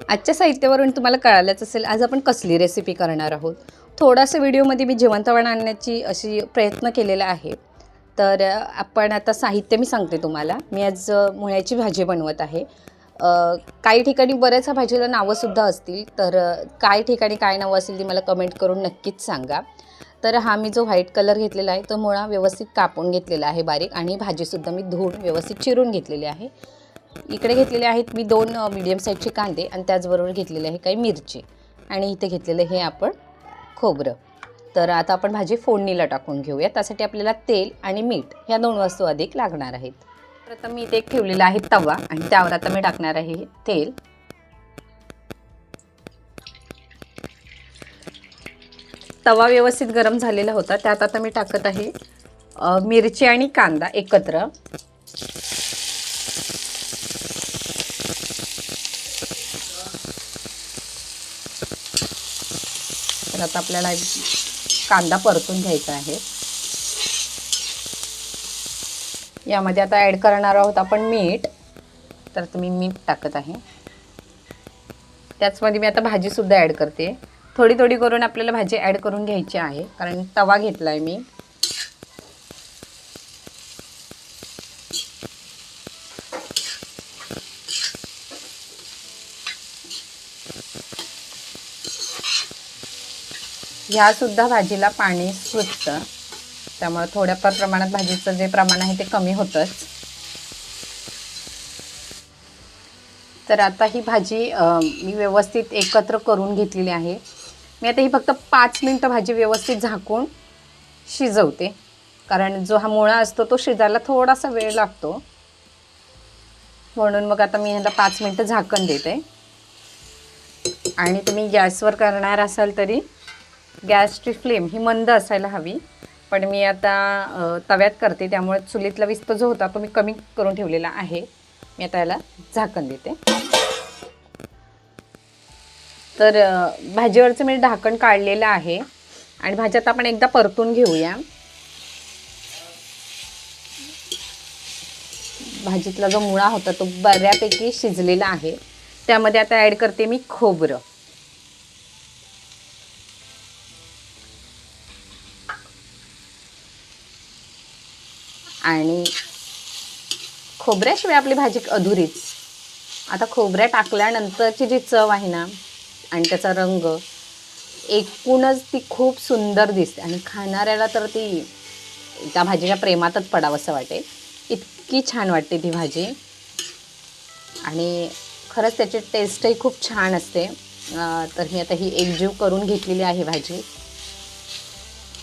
आजच्या साहित्यावरून तुम्हाला कळालंच असेल आज आपण कसली रेसिपी करणार आहोत। थोडासा व्हिडिओमध्ये मी जिवंतपणा आणण्याची अशी प्रयत्न केलेला आहे। तर आपण आता साहित्य मी सांगते तुम्हाला। मी आज मुळ्याची भाजी बनवत आहे। काही ठिकाणी बऱ्याच भाजीला नावंसुद्धा असतील, तर काही ठिकाणी काय नावं असेल ती मला कमेंट करून नक्कीच सांगा। तर हा मी जो व्हाईट कलर घेतलेला आहे तो मुळा व्यवस्थित कापून घेतलेला आहे बारीक, आणि भाजीसुद्धा मी धुवून व्यवस्थित चिरून घेतलेली आहे। इकडे घेतलेले आहेत मी 2 मीडियम साईजचे कांदे, आणि त्याचबरोबर घेतलेले आहे काही मिरची, आणि इथे घेतलेले हे आपण खोबरं। तर आता आपण भाजी फोडणीला टाकून घेऊया। त्यासाठी आपल्याला तेल आणि मीठ ह्या 2 वस्तू अधिक लागणार आहेत। प्रथम मी इथे एक ठेवलेला आहे तवा, आणि त्यावर आता मी टाकणार आहे तेल। तवा व्यवस्थित गरम झालेला होता, त्यात आता मी टाकत आहे मिरची आणि कांदा एकत्र। तर आता आपल्याला कांदा परतून घ्यायचा आहे। यामध्ये आता ॲड करणार आहोत आपण मीठ। तर तुम्ही मीठ टाकत आहे। त्याचमध्ये मी आता भाजीसुद्धा ॲड करते। थोडी थोडी करून आपल्याला भाजी ॲड करून घ्यायची आहे, कारण तवा घेतला आहे मी। ह्यासुद्धा भाजीला पाणी सुटतं, त्यामुळे थोड्याफार प्रमाणात भाजीचं जे प्रमाण आहे ते कमी होतंच। तर आता ही भाजी मी व्यवस्थित एकत्र करून घेतलेली आहे। मी आता ही फक्त 5 मिनिटं भाजी व्यवस्थित झाकून शिजवते, कारण जो हा मुळा असतो तो शिजायला थोडासा वेळ लागतो, म्हणून मग आता मी ह्याला 5 मिनिटं झाकण देते। आणि तुम्ही गॅसवर करणार असाल तरी गॅसची फ्लेम ही मंद असायला हवी, पण मी आता तव्यात करते, त्यामुळे चुलीतला विस्त जो होता तो मी कमी करून ठेवलेला आहे। मी आता याला झाकण देते। तर भाजीवरचं मी ढाकण काढलेलं आहे, आणि भाजी आता आपण एकदा परतून घेऊया। भाजीतला जो मुळा होता तो बऱ्यापैकी शिजलेला आहे। त्यामध्ये आता ॲड करते मी खोबरं। आणि खोबऱ्याशिवाय आपली भाजी अधुरीच। आता खोबऱ्या टाकल्यानंतरची जी चव आहे ना, आणि त्याचा रंग, एकूणच ती खूप सुंदर दिसते, आणि खाणाऱ्याला तर ती त्या भाजीच्या प्रेमातच पडावंसं वाटेल, इतकी छान वाटते ती भाजी। आणि खरंच त्याची टेस्टही खूप छान असते। तर मी आता ही एकजीव करून घेतलेली आहे भाजी।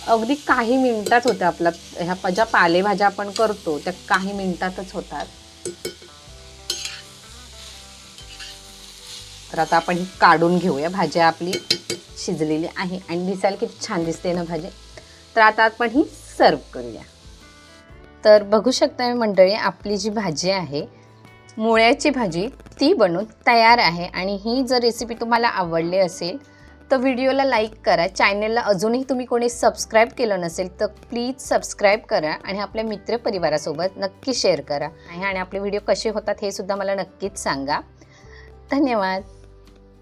अगदी काही मिनिटात होतं आपला ह्या ज्या पालेभाज्या आपण करतो त्या काही मिनिटातच होतात। तर आता आपण ही काढून घेऊया। भाजी आपली शिजलेली आहे, आणि दिसायला किती छान दिसते ना भाजी। तर आता आपण ही सर्व करूया। तर बघू शकता मंडळी, आपली जी भाजी आहे मुळ्याची भाजी ती बनून तयार आहे। आणि ही जर रेसिपी तुम्हाला आवडली असेल तर व्हिडिओला लाईक करा। चॅनलला अजूनही तुम्ही कोणी सबस्क्राईब केलं नसेल तर प्लीज सबस्क्राईब करा, आणि आपल्या मित्रपरिवारासोबत नक्की शेअर करा। आणि आपले व्हिडिओ कसे होतात हे सुद्धा मला नक्कीच सांगा। धन्यवाद।